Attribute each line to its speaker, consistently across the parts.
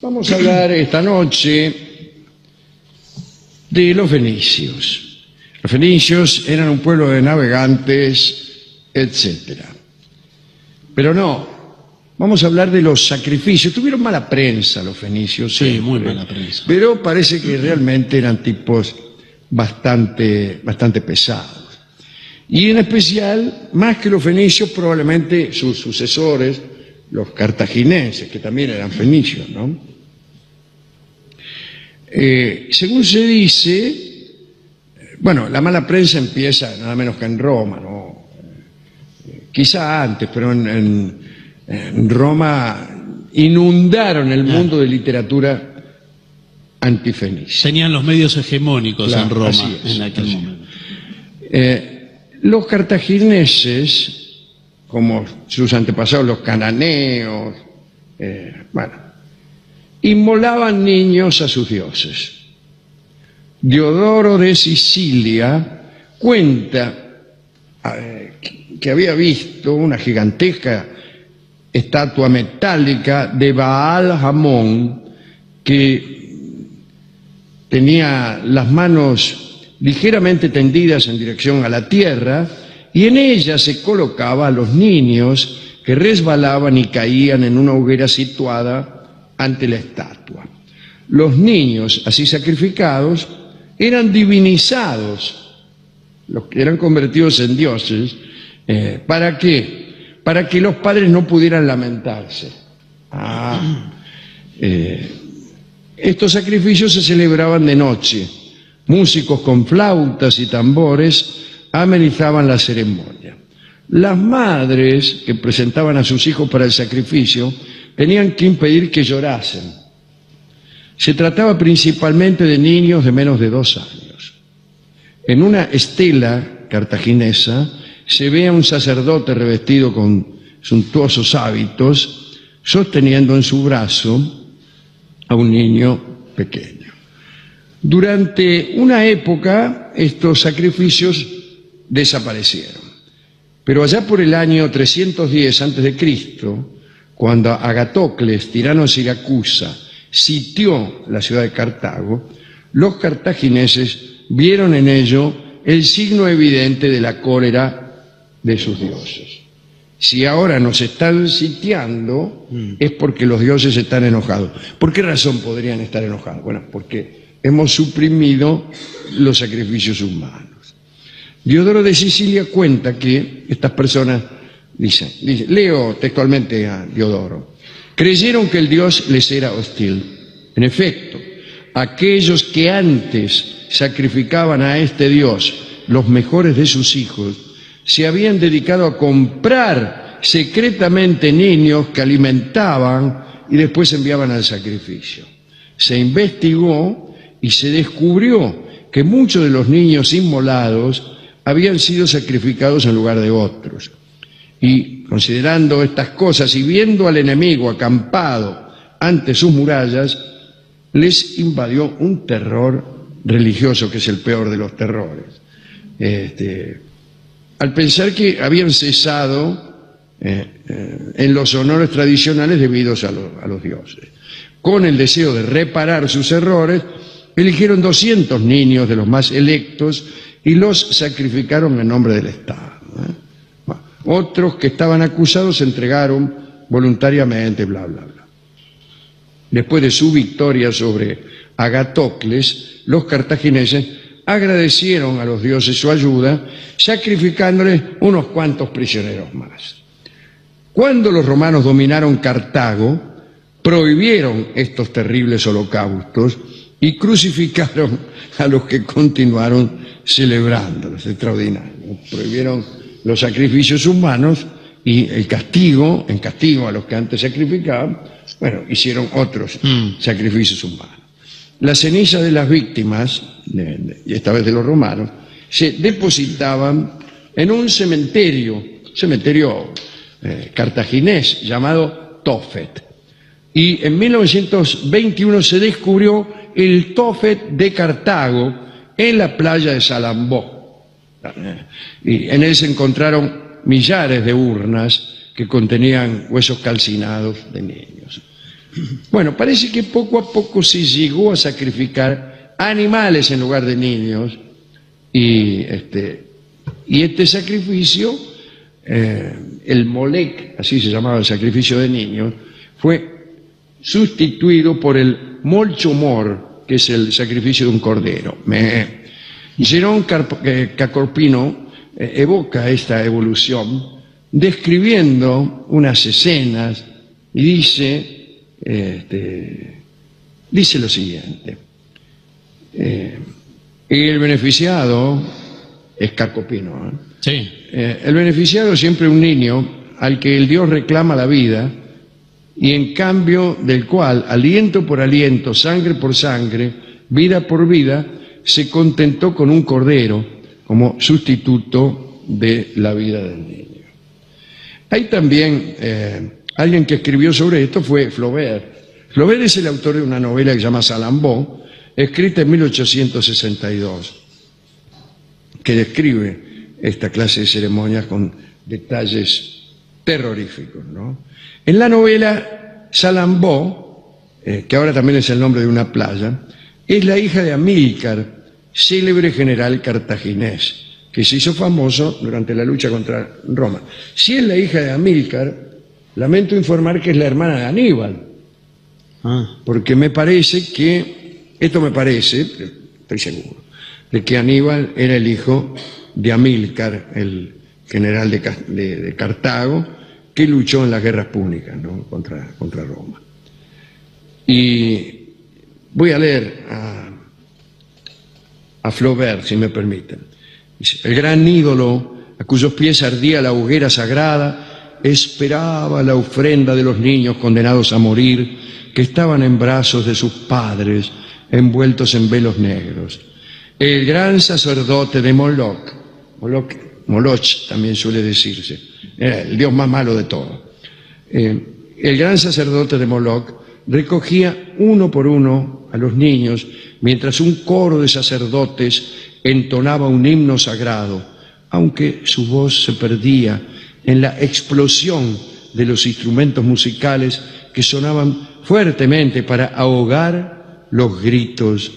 Speaker 1: Vamos a hablar esta noche de los fenicios. Los fenicios eran un pueblo de navegantes, etc. Pero no, vamos a hablar de los sacrificios. Tuvieron mala prensa los fenicios.
Speaker 2: Sí,
Speaker 1: siempre,
Speaker 2: muy mala prensa.
Speaker 1: pero parece que realmente eran tipos bastante pesados. Y en especial, más que los fenicios, probablemente sus sucesores, los cartagineses, que también eran fenicios, ¿no? Según se dice, bueno, la mala prensa empieza nada menos que en Roma, ¿no? Quizá antes, pero en Roma inundaron el mundo de literatura antifenicia.
Speaker 2: Tenían los medios hegemónicos,
Speaker 1: Claro,
Speaker 2: en Roma
Speaker 1: así es,
Speaker 2: en aquel
Speaker 1: así es.
Speaker 2: momento.
Speaker 1: Los cartagineses, como sus antepasados, los cananeos, inmolaban niños a sus dioses. Diodoro de Sicilia cuenta que había visto una gigantesca estatua metálica de Baal Hamón que tenía las manos ligeramente tendidas en dirección a la tierra, y en ella se colocaba a los niños que resbalaban y caían en una hoguera situada ante la estatua. Los niños así sacrificados eran divinizados, los que eran convertidos en dioses. ¿Para qué? Para que los padres no pudieran lamentarse. Estos sacrificios se celebraban de noche. Músicos con flautas y tambores amenizaban la ceremonia. Las madres que presentaban a sus hijos para el sacrificio tenían que impedir que llorasen. Se trataba principalmente de niños de menos de 2 años. En una estela cartaginesa se ve a un sacerdote revestido con suntuosos hábitos, sosteniendo en su brazo a un niño pequeño. Durante una época estos sacrificios desaparecieron, pero allá por el año 310 a.C., cuando Agatocles, tirano de Siracusa, sitió la ciudad de Cartago, los cartagineses vieron en ello el signo evidente de la cólera de sus dioses. Si ahora nos están sitiando, es porque los dioses están enojados. ¿Por qué razón podrían estar enojados? Bueno, porque hemos suprimido los sacrificios humanos. Diodoro de Sicilia cuenta que estas personas, dice, leo textualmente a Diodoro, creyeron que el dios les era hostil. En efecto, aquellos que antes sacrificaban a este dios los mejores de sus hijos, se habían dedicado a comprar secretamente niños que alimentaban y después enviaban al sacrificio. Se investigó y se descubrió que muchos de los niños inmolados habían sido sacrificados en lugar de otros. Y considerando estas cosas y viendo al enemigo acampado ante sus murallas, les invadió un terror religioso, que es el peor de los terrores. Al pensar que habían cesado en los honores tradicionales debidos a los dioses. Con el deseo de reparar sus errores, eligieron 200 niños de los más electos y los sacrificaron en nombre del Estado. Otros que estaban acusados se entregaron voluntariamente, bla, bla, bla. Después de su victoria sobre Agatocles, los cartagineses agradecieron a los dioses su ayuda, sacrificándoles unos cuantos prisioneros más. Cuando los romanos dominaron Cartago, prohibieron estos terribles holocaustos y crucificaron a los que continuaron celebrándolos. Extraordinario. Prohibieron los sacrificios humanos y en castigo a los que antes sacrificaban, hicieron otros sacrificios humanos. Las cenizas de las víctimas, y esta vez de los romanos, se depositaban en un cementerio cartaginés llamado Tophet. Y en 1921 se descubrió el Tophet de Cartago en la playa de Salambó. Y en él se encontraron millares de urnas que contenían huesos calcinados de niños. Bueno, parece que poco a poco se llegó a sacrificar animales en lugar de niños, y este sacrificio, el Molec, así se llamaba el sacrificio de niños, fue sustituido por el Molchomor, que es el sacrificio de un cordero. Jerón Cacorpino evoca esta evolución describiendo unas escenas y dice lo siguiente: el beneficiado es Cacorpino,
Speaker 2: Sí.
Speaker 1: el beneficiado es siempre un niño al que el Dios reclama la vida y en cambio del cual, aliento por aliento, sangre por sangre, vida por vida, se contentó con un cordero como sustituto de la vida del niño. Hay también alguien que escribió sobre esto, fue Flaubert. Flaubert es el autor de una novela que se llama Salammbô, escrita en 1862, que describe esta clase de ceremonias con detalles terroríficos, ¿no? En la novela, Salammbô, que ahora también es el nombre de una playa, es la hija de Amílcar, célebre general cartaginés, que se hizo famoso durante la lucha contra Roma. Si es la hija de Amílcar, lamento informar que es la hermana de Aníbal, porque me parece que, estoy seguro, de que Aníbal era el hijo de Amílcar, el general de Cartago, que luchó en las guerras púnicas, ¿no?, contra Roma. Y voy a leer a Flaubert, si me permiten. Dice: el gran ídolo a cuyos pies ardía la hoguera sagrada esperaba la ofrenda de los niños condenados a morir, que estaban en brazos de sus padres envueltos en velos negros. El gran sacerdote de Moloch también suele decirse, el dios más malo de todos. El gran sacerdote de Moloch recogía uno por uno a los niños mientras un coro de sacerdotes entonaba un himno sagrado, aunque su voz se perdía en la explosión de los instrumentos musicales que sonaban fuertemente para ahogar los gritos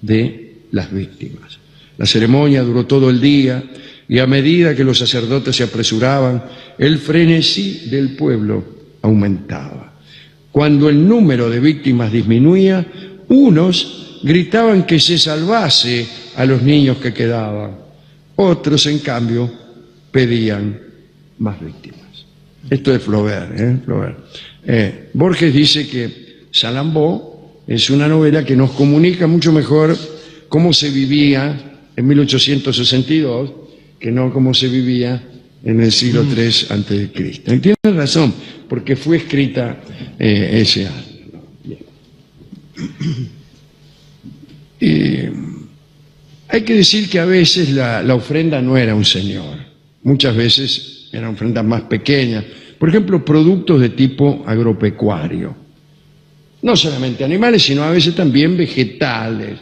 Speaker 1: de las víctimas. La ceremonia duró todo el día y a medida que los sacerdotes se apresuraban, el frenesí del pueblo aumentaba. Cuando el número de víctimas disminuía, unos gritaban que se salvase a los niños que quedaban. Otros, en cambio, pedían más víctimas. Esto es Flaubert, Flaubert. Borges dice que Salammbô es una novela que nos comunica mucho mejor cómo se vivía en 1862 que no cómo se vivía en el siglo III a.C. Y tiene razón, porque fue escrita ese año. Hay que decir que a veces la ofrenda no era un señor, muchas veces eran ofrendas más pequeñas, por ejemplo, productos de tipo agropecuario, no solamente animales, sino a veces también vegetales,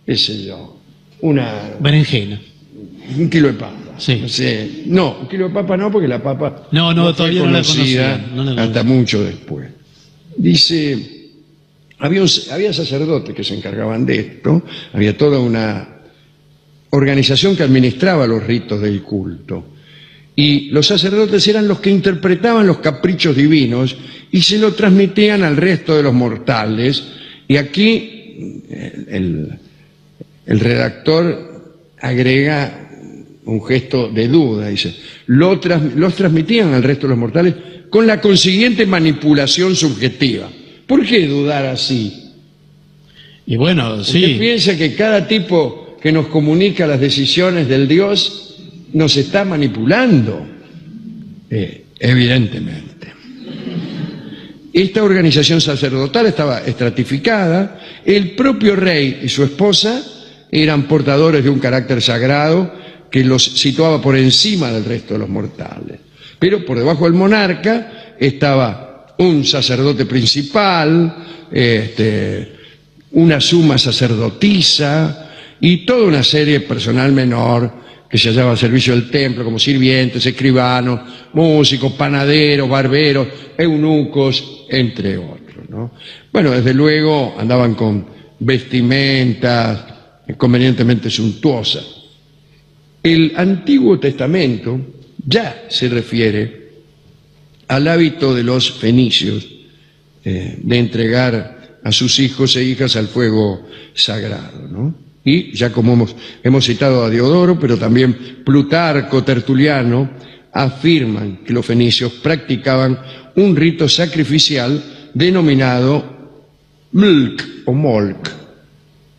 Speaker 1: qué sé yo,
Speaker 2: berenjena,
Speaker 1: un kilo de papa.
Speaker 2: Sí.
Speaker 1: No, un kilo de papa no, porque la papa
Speaker 2: no
Speaker 1: fue
Speaker 2: todavía
Speaker 1: conocida
Speaker 2: no la
Speaker 1: hasta mucho después. Dice, había sacerdotes que se encargaban de esto, había toda una organización que administraba los ritos del culto, y los sacerdotes eran los que interpretaban los caprichos divinos y se lo transmitían al resto de los mortales. Y aquí el redactor agrega un gesto de duda, dice, los transmitían al resto de los mortales con la consiguiente manipulación subjetiva. ¿Por qué dudar así?
Speaker 2: Y bueno,
Speaker 1: ¿Usted piensa que cada tipo que nos comunica las decisiones del Dios nos está manipulando? Evidentemente. Esta organización sacerdotal estaba estratificada, el propio rey y su esposa eran portadores de un carácter sagrado que los situaba por encima del resto de los mortales. Pero por debajo del monarca estaba un sacerdote principal, una suma sacerdotisa y toda una serie de personal menor que se hallaba al servicio del templo, como sirvientes, escribanos, músicos, panaderos, barberos, eunucos, entre otros. ¿no? Bueno, desde luego andaban con vestimentas convenientemente suntuosas. El Antiguo Testamento ya se refiere al hábito de los fenicios de entregar a sus hijos e hijas al fuego sagrado, ¿no? Y ya como hemos citado a Diodoro, pero también Plutarco, Tertuliano, afirman que los fenicios practicaban un rito sacrificial denominado mlk o molk.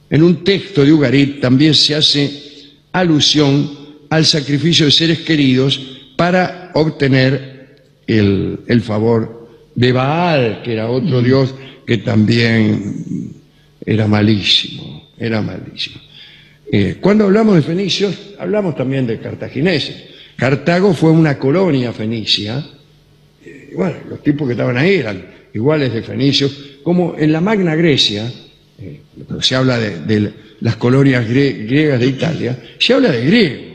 Speaker 1: En un texto de Ugarit también se hace alusión al sacrificio de seres queridos para obtener el favor de Baal, que era otro dios que también era malísimo, Cuando hablamos de fenicios, hablamos también de cartagineses. Cartago fue una colonia fenicia. Bueno, los tipos que estaban ahí eran iguales de fenicios, como en la Magna Grecia, cuando se habla de las colonias griegas de Italia, se habla de griegos.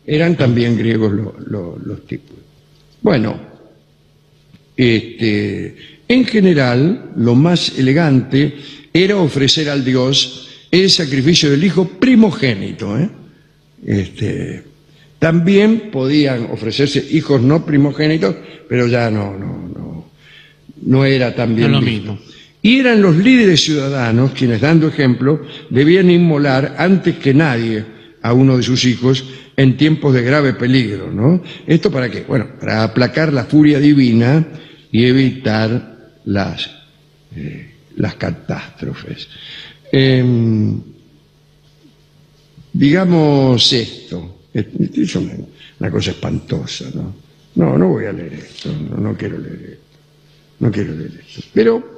Speaker 1: Eran también griegos los tipos. Bueno, en general, lo más elegante era ofrecer al dios el sacrificio del hijo primogénito. También podían ofrecerse hijos no primogénitos, pero ya no era tan bien visto.
Speaker 2: Mismo.
Speaker 1: Y eran los líderes ciudadanos quienes, dando ejemplo, debían inmolar antes que nadie a uno de sus hijos en tiempos de grave peligro, ¿no? ¿Esto para qué? Bueno, para aplacar la furia divina y evitar las catástrofes. Digamos esto, es una cosa espantosa, ¿no? No voy a leer esto, no quiero leer esto. Pero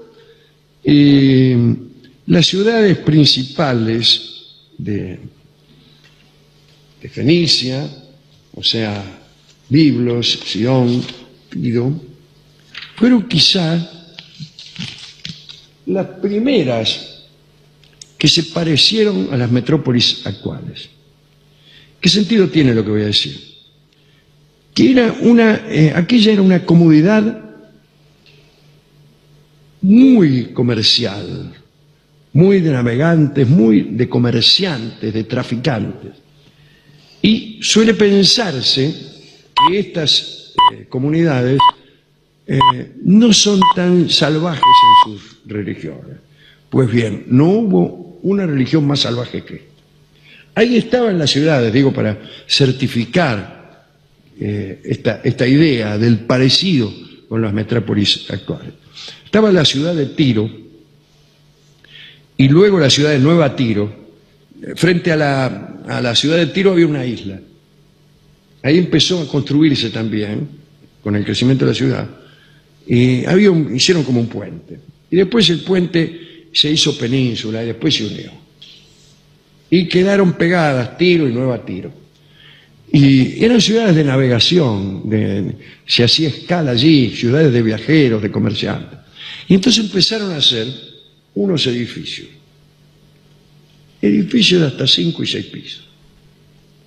Speaker 1: las ciudades principales de Fenicia, o sea, Biblos, Sidón, Tiro, fueron quizá las primeras que se parecieron a las metrópolis actuales. ¿Qué sentido tiene lo que voy a decir? Que aquella era una comunidad muy comercial, muy de navegantes, muy de comerciantes, de traficantes. Y suele pensarse que estas comunidades no son tan salvajes en sus religiones. Pues bien, no hubo una religión más salvaje que esta. Ahí estaban las ciudades, digo, para certificar esta idea del parecido con las metrópolis actuales. Estaba la ciudad de Tiro y luego la ciudad de Nueva Tiro. Frente a la ciudad de Tiro había una isla. Ahí empezó a construirse también, con el crecimiento de la ciudad, y hicieron como un puente. Y después el puente se hizo península y después se unió. Y quedaron pegadas Tiro y Nueva Tiro. Y eran ciudades de navegación, se hacía escala allí, ciudades de viajeros, de comerciantes. Y entonces empezaron a hacer unos edificios de hasta 5 y 6 pisos.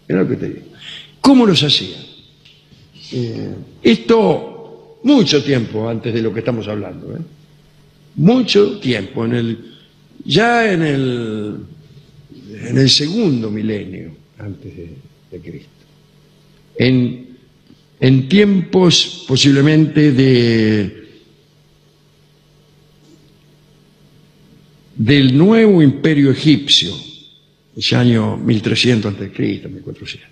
Speaker 1: Era lo que te digo. ¿Cómo los hacían? Esto mucho tiempo antes de lo que estamos hablando. Mucho tiempo, ya en el segundo milenio antes de Cristo. En tiempos posiblemente del nuevo imperio egipcio, ese año 1300 a.C., 1400.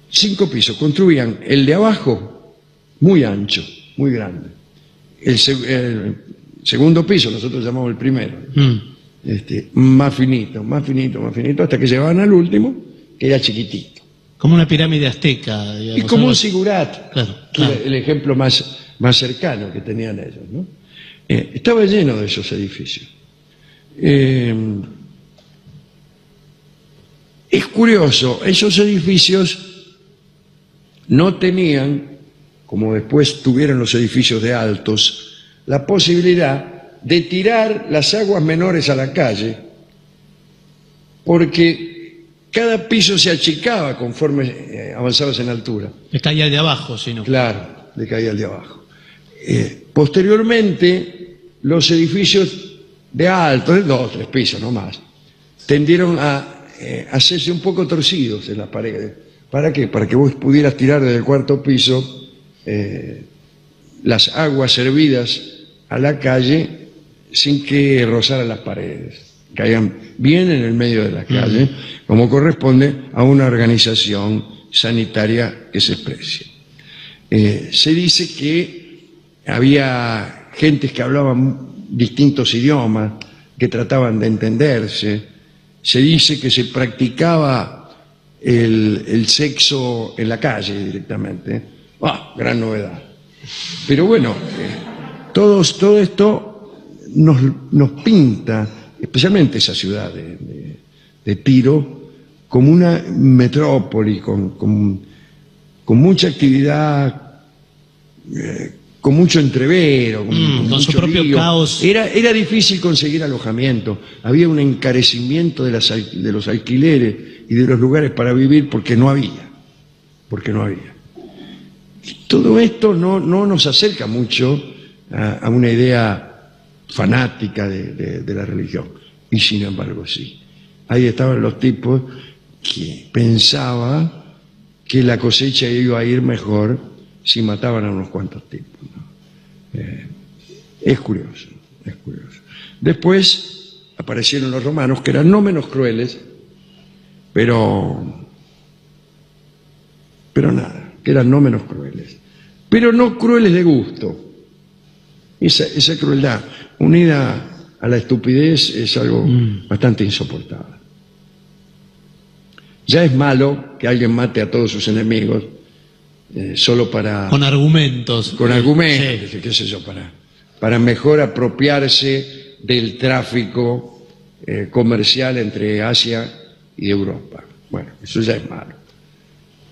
Speaker 1: 5 pisos, construían el de abajo muy ancho, muy grande. El segundo piso, nosotros llamamos el primero, más finito, hasta que llegaban al último, que era chiquitito.
Speaker 2: Como una pirámide azteca, digamos.
Speaker 1: Y como un zigurat,
Speaker 2: claro.
Speaker 1: El ejemplo más cercano que tenían ellos, ¿no? Estaba lleno de esos edificios. Es curioso, esos edificios no tenían, como después tuvieron los edificios de altos, la posibilidad de tirar las aguas menores a la calle, porque cada piso se achicaba conforme avanzabas en altura.
Speaker 2: Está allá de abajo, sino.
Speaker 1: Claro. le caía al de abajo. Posteriormente, los edificios de alto, de 2 o 3 pisos no más, tendieron a hacerse un poco torcidos en las paredes. ¿Para qué? Para que vos pudieras tirar desde el 4º piso las aguas servidas a la calle sin que rozaran las paredes, caían bien en el medio de la calle, como corresponde a una organización sanitaria que se precie. Se dice que había gentes que hablaban distintos idiomas, que trataban de entenderse. Se dice que se practicaba el sexo en la calle directamente. Gran novedad. Pero bueno, todo esto nos pinta, especialmente esa ciudad de Tiro, como una metrópoli con mucha actividad, con mucho entrevero, con
Speaker 2: su
Speaker 1: mucho
Speaker 2: propio
Speaker 1: lío.
Speaker 2: caos.
Speaker 1: Era difícil conseguir alojamiento, había un encarecimiento de los alquileres y de los lugares para vivir porque no había. Todo esto no nos acerca mucho a una idea fanática de la religión, y sin embargo sí. Ahí estaban los tipos que pensaban que la cosecha iba a ir mejor si mataban a unos cuantos tipos, ¿no? Es curioso. Después aparecieron los romanos, que eran no menos crueles, pero nada, que eran no menos crueles, pero no crueles de gusto. Esa crueldad unida a la estupidez es algo bastante insoportable. Ya es malo que alguien mate a todos sus enemigos solo para...
Speaker 2: Con argumentos.
Speaker 1: Con argumentos,
Speaker 2: Sí.
Speaker 1: qué sé yo, para mejor apropiarse del tráfico comercial entre Asia y Europa. Bueno, eso ya es malo.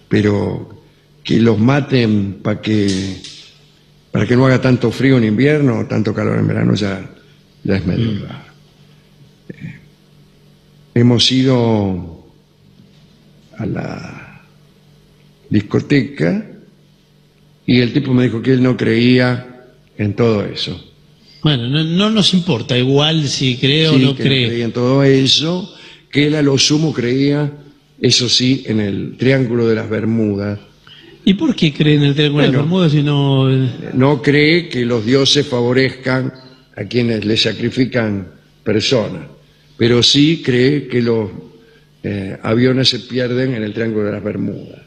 Speaker 1: Pero que los maten para que no haga tanto frío en invierno o tanto calor en verano ya es medio raro. Hemos ido a la discoteca y el tipo me dijo que él no creía en todo eso.
Speaker 2: Bueno, no nos importa igual si cree o no
Speaker 1: que
Speaker 2: cree.
Speaker 1: no creía en todo eso, que él a lo sumo creía, eso sí, en el Triángulo de las Bermudas.
Speaker 2: ¿Y por qué cree en el Triángulo de las Bermudas si no...?
Speaker 1: No cree que los dioses favorezcan a quienes le sacrifican personas, pero sí cree que los aviones se pierden en el Triángulo de las Bermudas.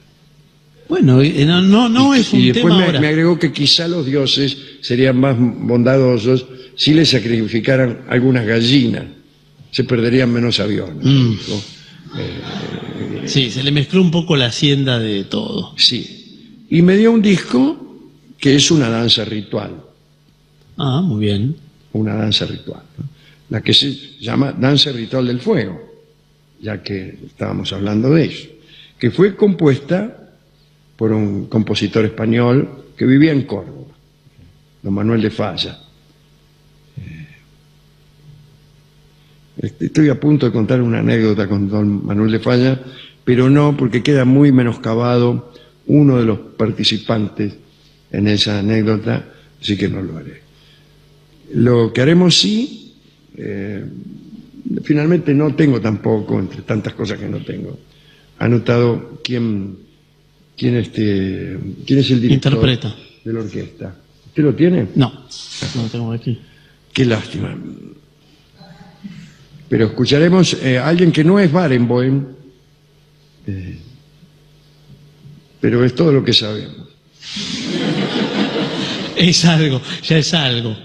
Speaker 2: Bueno, no es un
Speaker 1: y después
Speaker 2: tema ahora.
Speaker 1: me agregó que quizá los dioses serían más bondadosos si les sacrificaran algunas gallinas, se perderían menos aviones.
Speaker 2: Sí, se le mezcló un poco la hacienda de todo.
Speaker 1: Sí, y me dio un disco que es una danza ritual.
Speaker 2: Muy bien.
Speaker 1: Una danza ritual, ¿no? La que se llama Danza Ritual del Fuego, ya que estábamos hablando de eso, que fue compuesta por un compositor español que vivía en Córdoba, don Manuel de Falla. Estoy a punto de contar una anécdota con don Manuel de Falla, pero no, porque queda muy menoscabado uno de los participantes en esa anécdota, así que no lo haré. Lo que haremos sí, finalmente no tengo tampoco, entre tantas cosas que no tengo, anotado quién es el director
Speaker 2: Interpreta
Speaker 1: de la orquesta. ¿Usted lo tiene?
Speaker 2: No lo tengo aquí.
Speaker 1: Qué lástima. Pero escucharemos a alguien que no es Barenboim, pero es todo lo que sabemos.
Speaker 2: Es algo, ya es algo.